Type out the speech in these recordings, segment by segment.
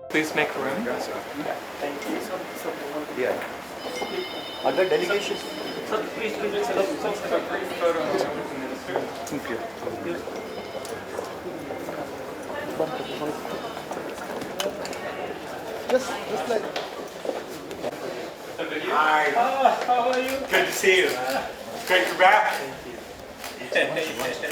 Please make room. Yeah. Other delegations. Thank you. Just like. Hi. How are you? Good to see you. Great to be back. Namaste.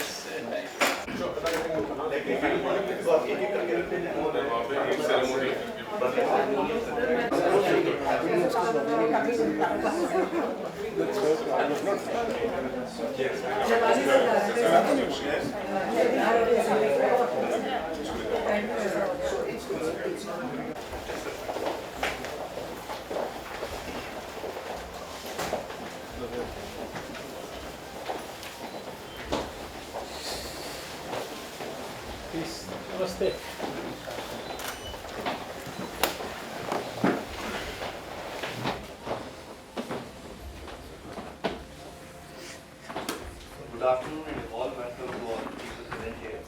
Good afternoon and a warm welcome to all the people present here.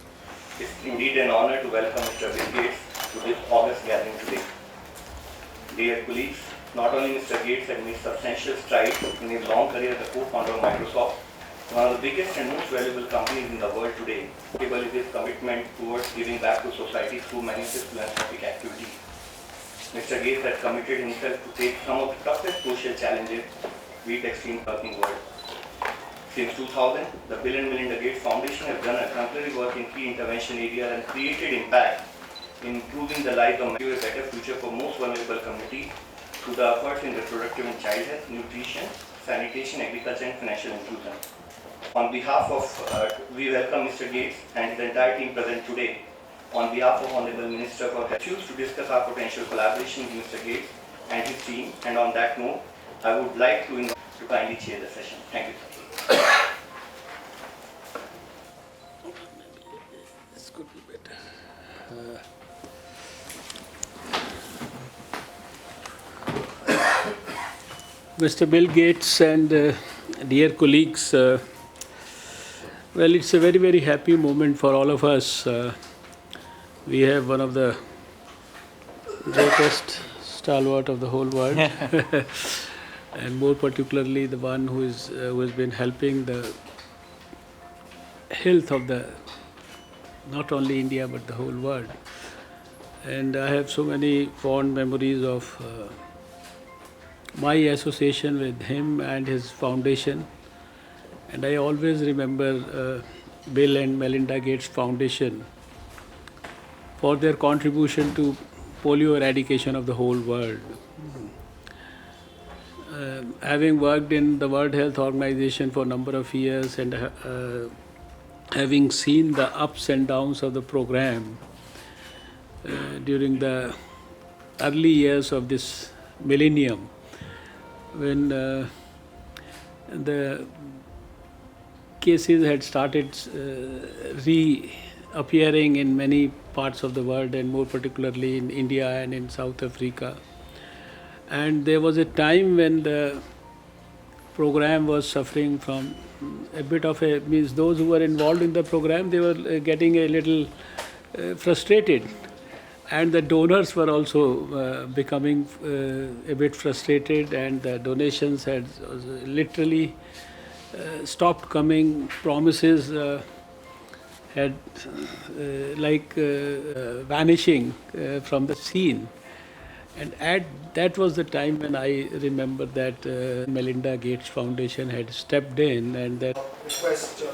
It's indeed an honor to welcome Mr. Bill Gates to this August gathering today. Dear colleagues, not only Mr. Gates had made substantial strides in his long career as a co-founder of Microsoft, one of the biggest and most valuable companies in the world today, able is his commitment towards giving back to society through many of his philanthropic activities. Mr. Gates had committed himself to take some of the toughest social challenges we extreme working world. Since 2000, the Bill and Melinda Gates Foundation has done exemplary work in key intervention areas and created impact in improving the lives of many, a better future for most vulnerable communities through the efforts in reproductive and child health, nutrition, sanitation, agriculture, and financial inclusion. On behalf of, we welcome Mr. Gates and his entire team present today. On behalf of Honorable Minister for Health, choose to discuss our potential collaboration with Mr. Gates and his team. And on that note, I would like to invite you to kindly chair the session. Thank you. This could be better. Mr. Bill Gates and dear colleagues, well, it's a very, very happy moment for all of us. We have one of the greatest stalwart of the whole world, and more particularly the one who has been helping the health of the not only India but the whole world. And I have so many fond memories of my association with him and his foundation. And I always remember Bill and Melinda Gates Foundation for their contribution to polio eradication of the whole world. Having worked in the World Health Organization for a number of years and having seen the ups and downs of the program during the early years of this millennium, when the cases had started reappearing in many parts of the world, and more particularly in India and in South Africa. And there was a time when the program was suffering from a bit of a, means those who were involved in the program, they were getting a little frustrated. And the donors were also becoming a bit frustrated, and the donations had literally stopped coming. Promises had vanishing from the scene. And that was the time when I remember that Melinda Gates Foundation had stepped in, and that request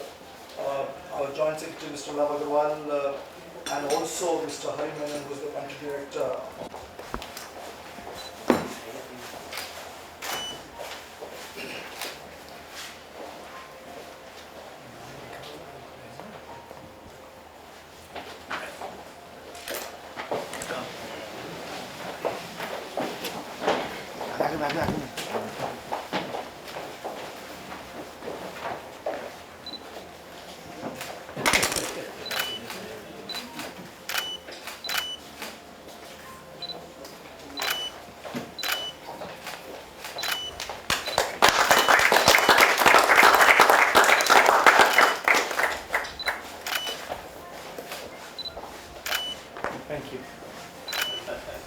our Joint Secretary Mr. Love Agarwal and also Mr. Hari Menon, who is the country director.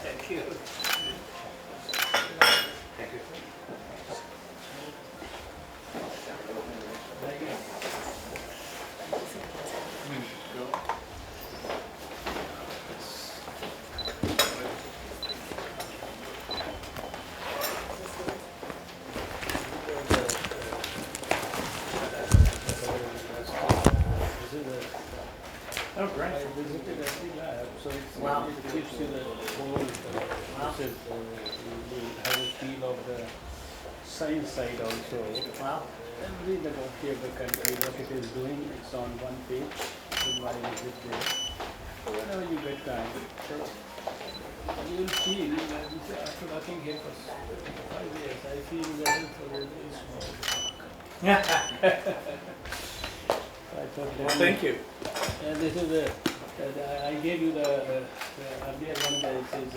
Thank you. Oh, great. I visited every lab, so Wow. it gives you the whole, you have a feel of the science side also. Wow. Every laboratory of the country, what it is doing, it's on one page, in my visit there. So whenever you get time, so you will feel, you say, after working here for 5 years, I feel the health of it is small. I thought, Well, thank you. this is I gave you the earlier one that says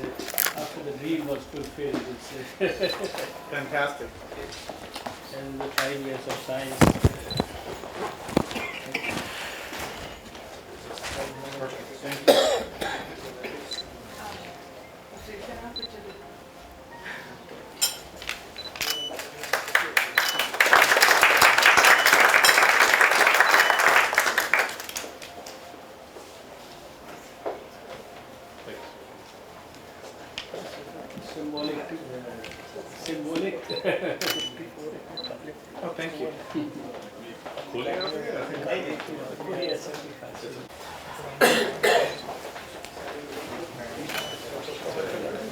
after the dream was fulfilled. It's Fantastic. and the 5 years of science. Thank you. Symbolic. Oh, thank you.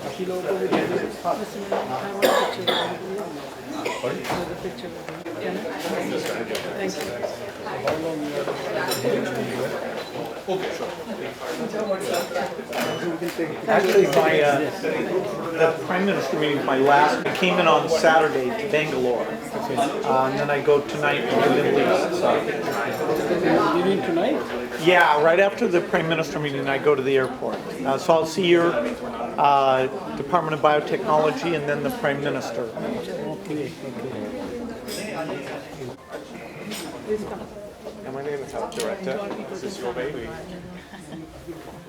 बाकी लोगों को भी दे दो। Actually, the Prime Minister meeting is my last. I came in on Saturday to Bangalore. And then I go tonight to the Middle East. So. You mean tonight? Yeah, right after the Prime Minister meeting, I go to the airport. So I'll see your Department of Biotechnology and then the Prime Minister. Okay. And my name is Health Director. This is your baby.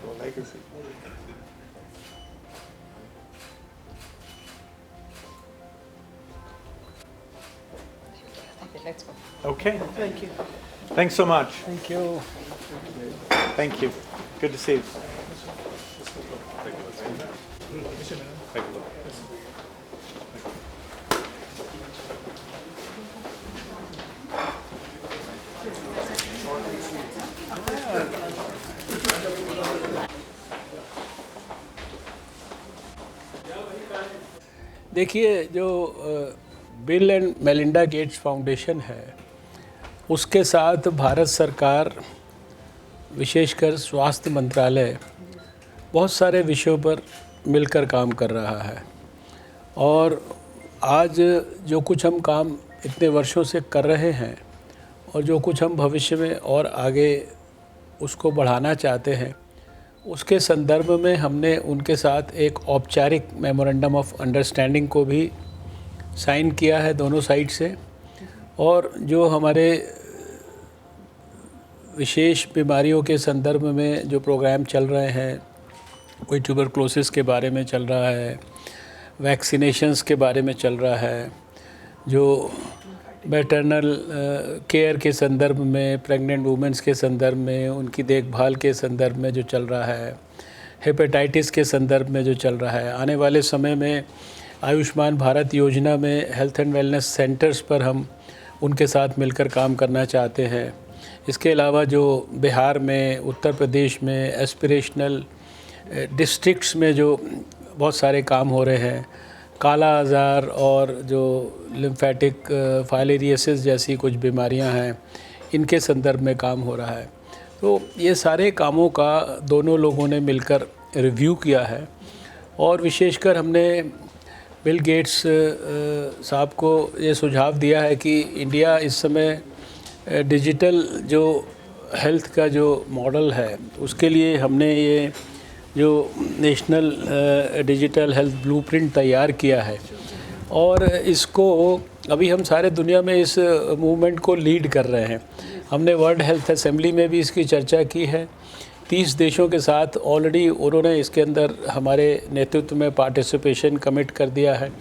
Your legacy. Let's go. Okay. Thank you. Thanks so much. Thank you. Thank you. Good to see you. Take a look. देखिए जो bill and Melinda Gates foundation है उसके साथ भारत सरकार विशेषकर स्वास्थ्य मंत्रालय बहुत सारे विषयों पर मिलकर काम कर रहा है और आज जो कुछ हम काम इतने वर्षों से कर रहे हैं और जो कुछ हम भविष्य में और आगे उसको बढ़ाना चाहते हैं उसके संदर्भ में हमने उनके साथ एक औपचारिक मेमोरेंडम ऑफ अंडरस्टैंडिंग को भी साइन किया है दोनों साइड से और जो हमारे विशेष बीमारियों के संदर्भ में जो प्रोग्राम चल रहे हैं कोई ट्यूबरक्लोसिस के बारे में चल रहा है, वैक्सीनेशंस के बारे में चल रहा है, जो मैटरनल केयर के संदर्भ में, प्रेग्नेंट वुमेंस के संदर्भ में, उनकी देखभाल के संदर्भ में जो चल रहा है, हेपेटाइटिस के संदर्भ में जो चल रहा है, आने वाले समय में आयुष्मान भारत योजना में हेल्थ एंड वेलनेस सेंटर्स पर हम उनके साथ मिलकर काम करना चाहते हैं। इसके अलावा जो बिहार में, उत्तर प्रदेश में एस्पिरेशनल डिस्ट्रिक्ट्स में जो बहुत सारे काम हो रहे हैं, काला आज़ार और जो लिम्फेटिक फाइलेरियसिस जैसी कुछ बीमारियां हैं, इनके संदर्भ में काम हो रहा है। तो ये सारे कामों का दोनों लोगों ने मिलकर रिव्यू किया है और विशेषकर हमने बिल गेट्स साहब को ये सुझाव दिया है कि इंडिया इस समय डिजिटल जो हेल्थ का जो मॉडल है उसके लिए हमने ये जो नेशनल डिजिटल हेल्थ ब्लूप्रिंट तैयार किया है और इसको अभी हम सारे दुनिया में इस मूवमेंट को लीड कर रहे हैं। हमने वर्ल्ड हेल्थ असेंबली में भी इसकी चर्चा की है 30 देशों के साथ ऑलरेडी उन्होंने इसके अंदर हमारे नेतृत्व में पार्टिसिपेशन कमिट कर दिया है।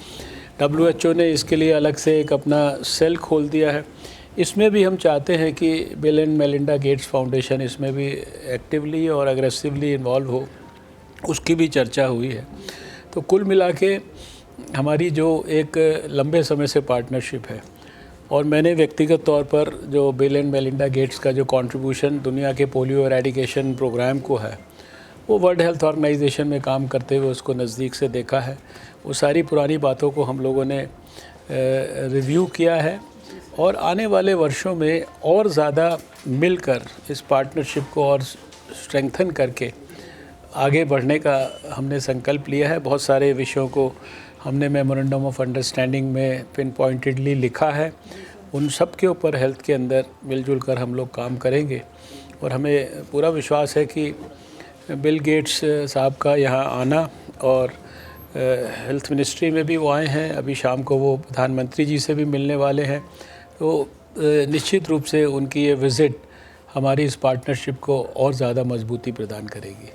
WHO ने इसके लिए अलग से एक अपना सेल खोल दिया है। इसमें भी हम चाहते हैं कि bill and Melinda Gates foundation इसमें भी एक्टिवली और एग्रेसिवली इन्वॉल्व हो, उसकी भी चर्चा हुई है। तो कुल मिला के हमारी जो एक लंबे समय से पार्टनरशिप है, और मैंने व्यक्तिगत तौर पर जो बिल एंड मेलिंडा गेट्स का जो कंट्रीब्यूशन दुनिया के पोलियो एरेडिकेशन प्रोग्राम को है, वो वर्ल्ड हेल्थ ऑर्गेनाइजेशन में काम करते हुए उसको नज़दीक से देखा है। वो सारी पुरानी बातों को हम लोगों ने रिव्यू किया है और आने वाले वर्षों में और ज़्यादा मिलकर इस पार्टनरशिप को और स्ट्रेंथन करके आगे बढ़ने का हमने संकल्प लिया है। बहुत सारे विषयों को हमने मेमोरेंडम ऑफ अंडरस्टैंडिंग में पिन पॉइंटेडली लिखा है। उन सब के ऊपर हेल्थ के अंदर मिलजुल कर हम लोग काम करेंगे और हमें पूरा विश्वास है कि बिल गेट्स साहब का यहाँ आना, और हेल्थ मिनिस्ट्री में भी वो आए हैं, अभी शाम को वो प्रधानमंत्री जी से भी मिलने वाले हैं, तो निश्चित रूप से उनकी ये विज़िट हमारी इस पार्टनरशिप को और ज़्यादा मजबूती प्रदान करेगी।